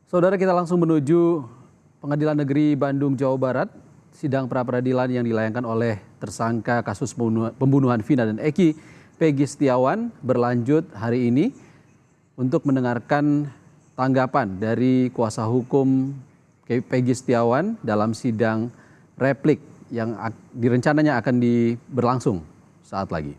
Saudara, kita langsung menuju Pengadilan Negeri Bandung, Jawa Barat. Sidang pra-peradilan yang dilayangkan oleh tersangka kasus pembunuhan Vina dan Eki, Peggy Setiawan, berlanjut hari ini untuk mendengarkan tanggapan dari kuasa hukum Peggy Setiawan dalam sidang replik yang direncananya akan berlangsung saat lagi.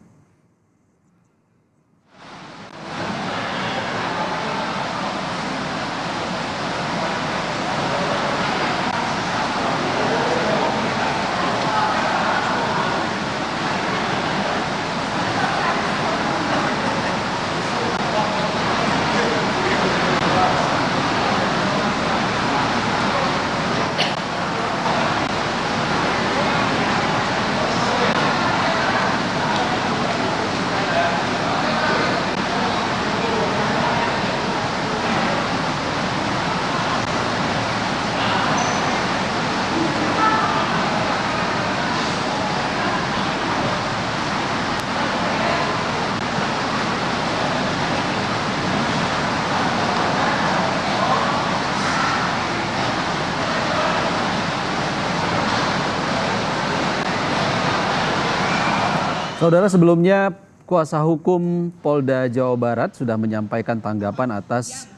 Saudara, sebelumnya kuasa hukum Polda Jawa Barat sudah menyampaikan tanggapan atas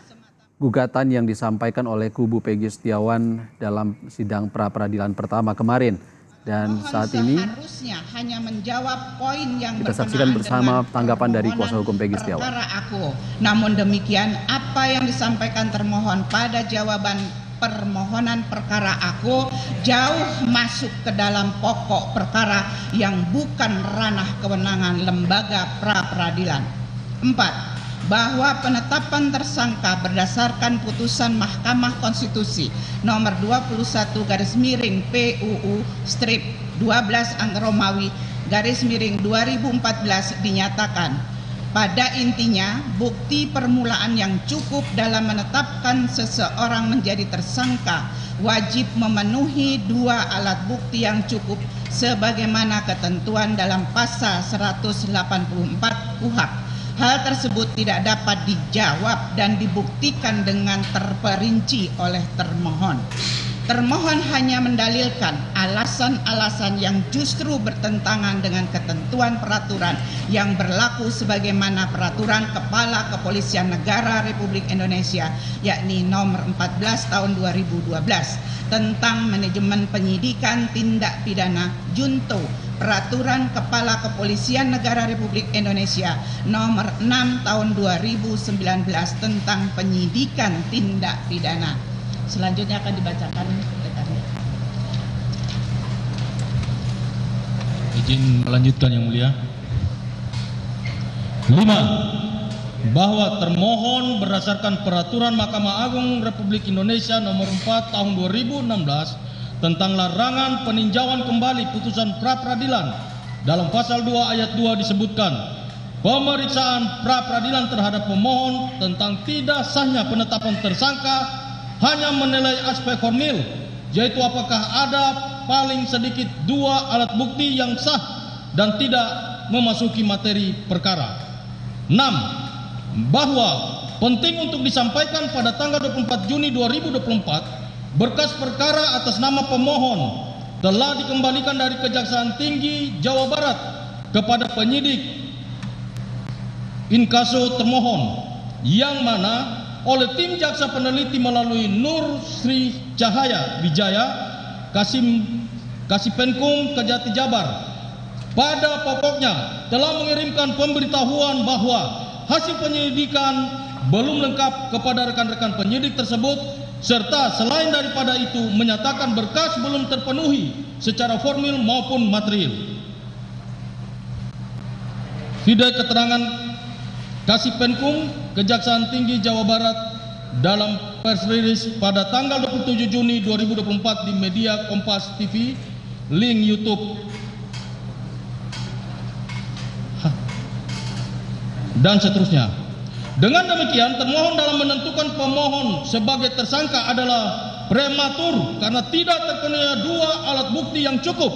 gugatan yang disampaikan oleh kubu Peggy Setiawan dalam sidang pra-peradilan pertama kemarin. Dan saat ini hanya menjawab poin yang kita saksikan bersama tanggapan dari kuasa hukum Peggy Setiawan. Namun demikian, apa yang disampaikan termohon pada jawaban permohonan perkara aku jauh masuk ke dalam pokok perkara yang bukan ranah kewenangan lembaga pra-peradilan. 4. Bahwa penetapan tersangka berdasarkan putusan Mahkamah Konstitusi nomor 21/PUU/12/Romawi/2014 dinyatakan pada intinya, bukti permulaan yang cukup dalam menetapkan seseorang menjadi tersangka wajib memenuhi 2 alat bukti yang cukup sebagaimana ketentuan dalam pasal 184 KUHP. Hal tersebut tidak dapat dijawab dan dibuktikan dengan terperinci oleh termohon. Termohon hanya mendalilkan alasan-alasan yang justru bertentangan dengan ketentuan peraturan yang berlaku sebagaimana Peraturan Kepala Kepolisian Negara Republik Indonesia, yakni nomor 14 tahun 2012 tentang manajemen penyidikan tindak pidana junto, Peraturan Kepala Kepolisian Negara Republik Indonesia nomor 6 tahun 2019 tentang penyidikan tindak pidana. Selanjutnya akan dibacakan rekannya. Izin melanjutkan yang mulia. 5. Bahwa termohon berdasarkan Peraturan Mahkamah Agung Republik Indonesia nomor 4 tahun 2016 tentang larangan peninjauan kembali putusan pra-peradilan dalam pasal 2 ayat 2 disebutkan pemeriksaan pra-peradilan terhadap pemohon tentang tidak sahnya penetapan tersangka hanya menilai aspek formil, yaitu apakah ada paling sedikit 2 alat bukti yang sah dan tidak memasuki materi perkara. 6. Bahwa penting untuk disampaikan pada tanggal 24 Juni 2024, berkas perkara atas nama pemohon telah dikembalikan dari Kejaksaan Tinggi Jawa Barat kepada penyidik inkaso termohon, yang mana oleh tim jaksa peneliti melalui Nur Sri Cahaya Wijaya Kasipenkum Kejati Jabar pada pokoknya telah mengirimkan pemberitahuan bahwa hasil penyelidikan belum lengkap kepada rekan-rekan penyidik tersebut, serta selain daripada itu menyatakan berkas belum terpenuhi secara formil maupun material. Video keterangan Kasipenkum Kejaksaan Tinggi Jawa Barat dalam press release pada tanggal 27 Juni 2024 di media Kompas TV, link YouTube dan seterusnya. Dengan demikian, termohon dalam menentukan pemohon sebagai tersangka adalah prematur karena tidak terpenuhi 2 alat bukti yang cukup.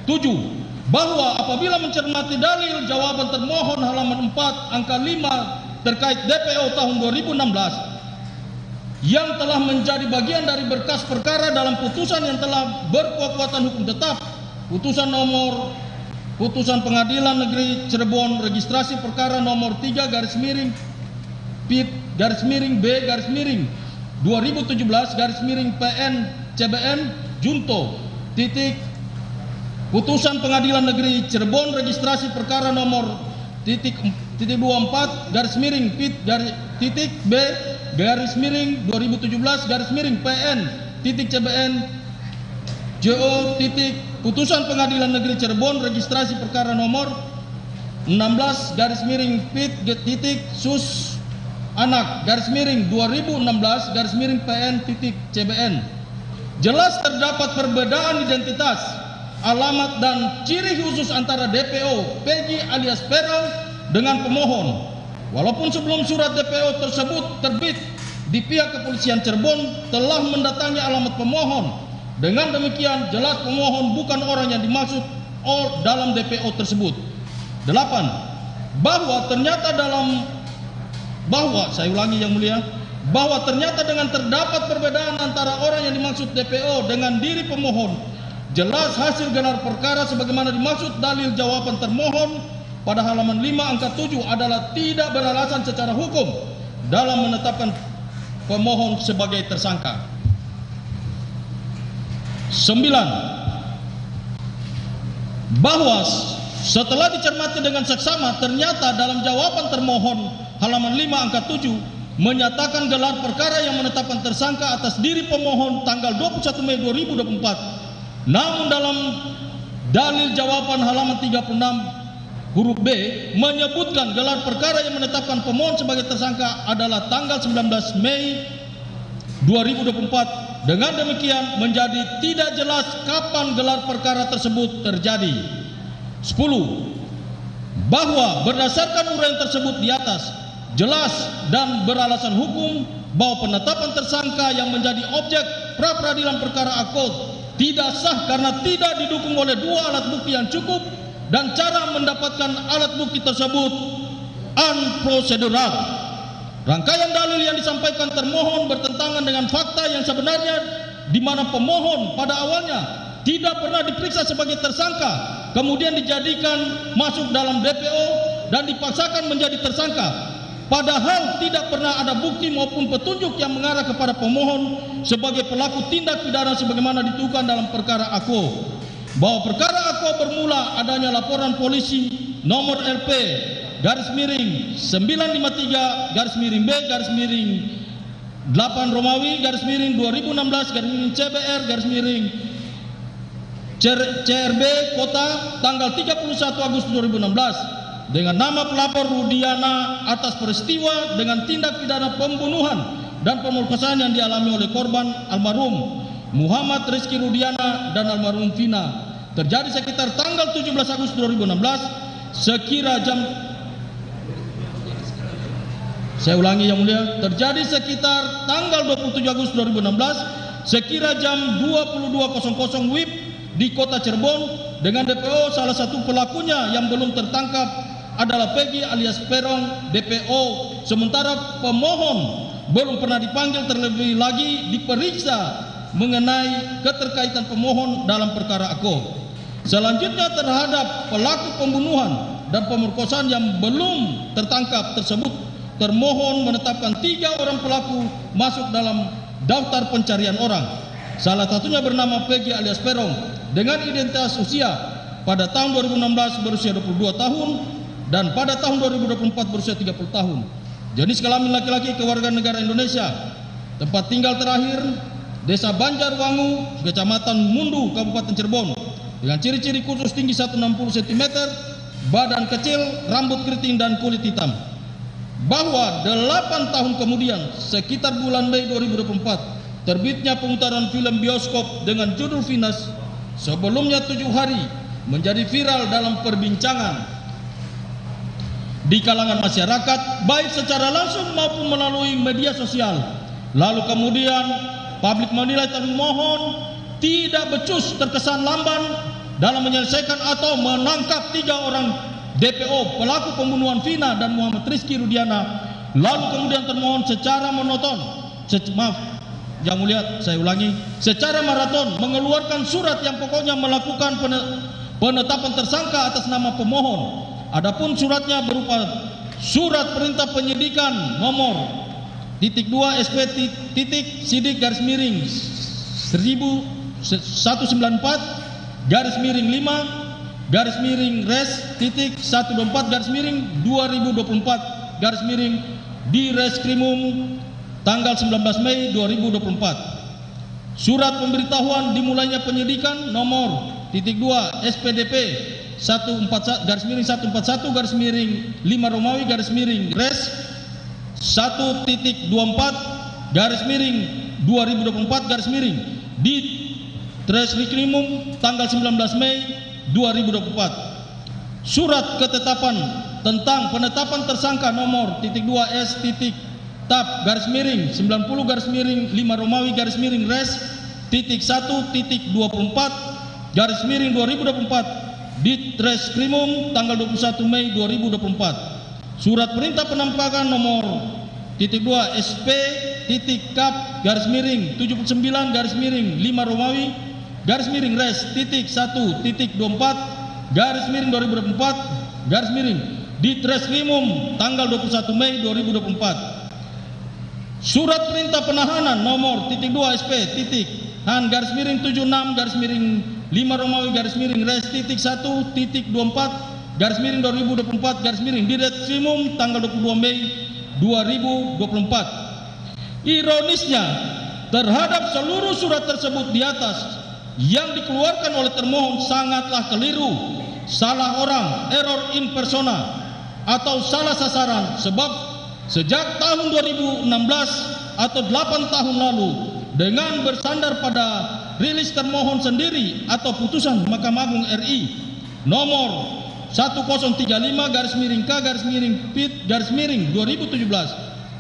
7. Bahwa apabila mencermati dalil jawaban termohon halaman 4 angka 5 terkait DPO tahun 2016, yang telah menjadi bagian dari berkas perkara dalam putusan yang telah berkekuatan hukum tetap, putusan Pengadilan Negeri Cirebon registrasi perkara nomor 3/P/B/2017/PN CBN Junto putusan Pengadilan Negeri Cirebon registrasi perkara nomor 24/B/2017/PN CBN JO putusan Pengadilan Negeri Cirebon registrasi perkara nomor 16/PIT/sus anak /2016/PN CBN. Jelas terdapat perbedaan identitas, alamat dan ciri khusus antara DPO Peggy alias Peron dengan pemohon. Walaupun sebelum surat DPO tersebut terbit, di pihak kepolisian Cirebon telah mendatangi alamat pemohon. Dengan demikian jelas pemohon bukan orang yang dimaksud dalam DPO tersebut. 8. Bahwa ternyata dengan terdapat perbedaan antara orang yang dimaksud DPO dengan diri pemohon, jelas hasil gelar perkara sebagaimana dimaksud dalil jawaban termohon pada halaman 5 angka 7 adalah tidak beralasan secara hukum dalam menetapkan pemohon sebagai tersangka. 9. Bahwa setelah dicermati dengan seksama, ternyata dalam jawaban termohon halaman 5 angka 7 menyatakan gelar perkara yang menetapkan tersangka atas diri pemohon tanggal 21 Mei 2024. Namun dalam dalil jawaban halaman 36 huruf B menyebutkan gelar perkara yang menetapkan pemohon sebagai tersangka adalah tanggal 19 Mei 2024. Dengan demikian menjadi tidak jelas kapan gelar perkara tersebut terjadi. 10. Bahwa berdasarkan uraian tersebut di atas, jelas dan beralasan hukum bahwa penetapan tersangka yang menjadi objek pra peradilan perkara AKO tidak sah karena tidak didukung oleh dua alat bukti yang cukup dan cara mendapatkan alat bukti tersebut unprocedural. Rangkaian dalil yang disampaikan termohon bertentangan dengan fakta yang sebenarnya, di mana pemohon pada awalnya tidak pernah diperiksa sebagai tersangka, kemudian dijadikan masuk dalam DPO dan dipaksakan menjadi tersangka, padahal tidak pernah ada bukti maupun petunjuk yang mengarah kepada pemohon sebagai pelaku tindak pidana sebagaimana dituduhkan dalam perkara AKO. Bahwa perkara AKO bermula adanya laporan polisi nomor LP /953/B/8 Romawi /2016/CBR/CRB Kota tanggal 31 Agustus 2016 dengan nama pelapor Rudiana atas peristiwa dengan tindak pidana pembunuhan dan pemerkosaan yang dialami oleh korban almarhum Muhammad Rizky Rudiana dan almarhum Vina terjadi sekitar tanggal 17 Agustus 2016 sekira jam terjadi sekitar tanggal 27 Agustus 2016 sekira jam 22.00 WIB di kota Cirebon dengan DPO salah satu pelakunya yang belum tertangkap adalah Peggy alias Perong DPO, sementara pemohon belum pernah dipanggil terlebih lagi diperiksa mengenai keterkaitan pemohon dalam perkara AKO. Selanjutnya terhadap pelaku pembunuhan dan pemerkosaan yang belum tertangkap tersebut, termohon menetapkan 3 orang pelaku masuk dalam daftar pencarian orang. Salah satunya bernama Peggy alias Perong dengan identitas usia pada tahun 2016 berusia 22 tahun dan pada tahun 2024 berusia 30 tahun. Jenis kelamin laki-laki kewarganegaraan Indonesia. Tempat tinggal terakhir Desa Banjarwangu, Kecamatan Mundu, Kabupaten Cirebon. Dengan ciri-ciri khusus tinggi 160 cm, badan kecil, rambut keriting dan kulit hitam. Bahwa 8 tahun kemudian sekitar bulan Mei 2024 terbitnya pemutaran film bioskop dengan judul Venus, sebelumnya 7 hari menjadi viral dalam perbincangan di kalangan masyarakat baik secara langsung maupun melalui media sosial. Lalu kemudian publik menilai termohon tidak becus terkesan lamban dalam menyelesaikan atau menangkap 3 orang DPO pelaku pembunuhan Vina dan Muhammad Rizky Rudiana. Lalu kemudian termohon secara monoton maaf, Yang Mulia, saya ulangi, secara maraton mengeluarkan surat yang pokoknya melakukan penetapan tersangka atas nama pemohon. Adapun suratnya berupa surat perintah penyidikan nomor _2 SP sidik _194 _5 res 124 2024 di Reskrimum tanggal 19 Mei 2024. Surat pemberitahuan dimulainya penyidikan nomor _2 SPDP 141 _5 Romawi res 1.24 2024 di Reskrimum tanggal 19 Mei 2024. Surat ketetapan tentang penetapan tersangka nomor _2 S tab _90 _5 Romawi res 1.24 2024 di Reskrimum tanggal 21 Mei 2024. Surat perintah penampakan nomor _2 SP kap _79 _5 Romawi res 1.24 2024 di Reskrimum tanggal 21 Mei 2024. Surat perintah penahanan nomor _2 SP han _76 _5 Romawi res 1.24 2024 di Reskrimum tanggal 22 Mei 2024. Ironisnya, terhadap seluruh surat tersebut di atas yang dikeluarkan oleh termohon sangatlah keliru, salah orang, error in persona, atau salah sasaran, sebab sejak tahun 2016 atau 8 tahun lalu dengan bersandar pada rilis termohon sendiri atau putusan Mahkamah Agung RI nomor 1035 _K_PIT _2017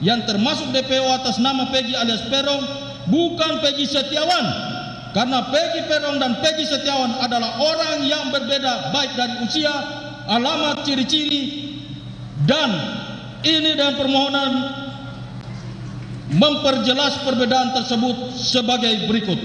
yang termasuk DPO atas nama Peggy alias Peron, bukan Peggy Setiawan, karena Peggy Peron dan Peggy Setiawan adalah orang yang berbeda baik dari usia, alamat, ciri-ciri, dan ini dan permohonan memperjelas perbedaan tersebut sebagai berikut.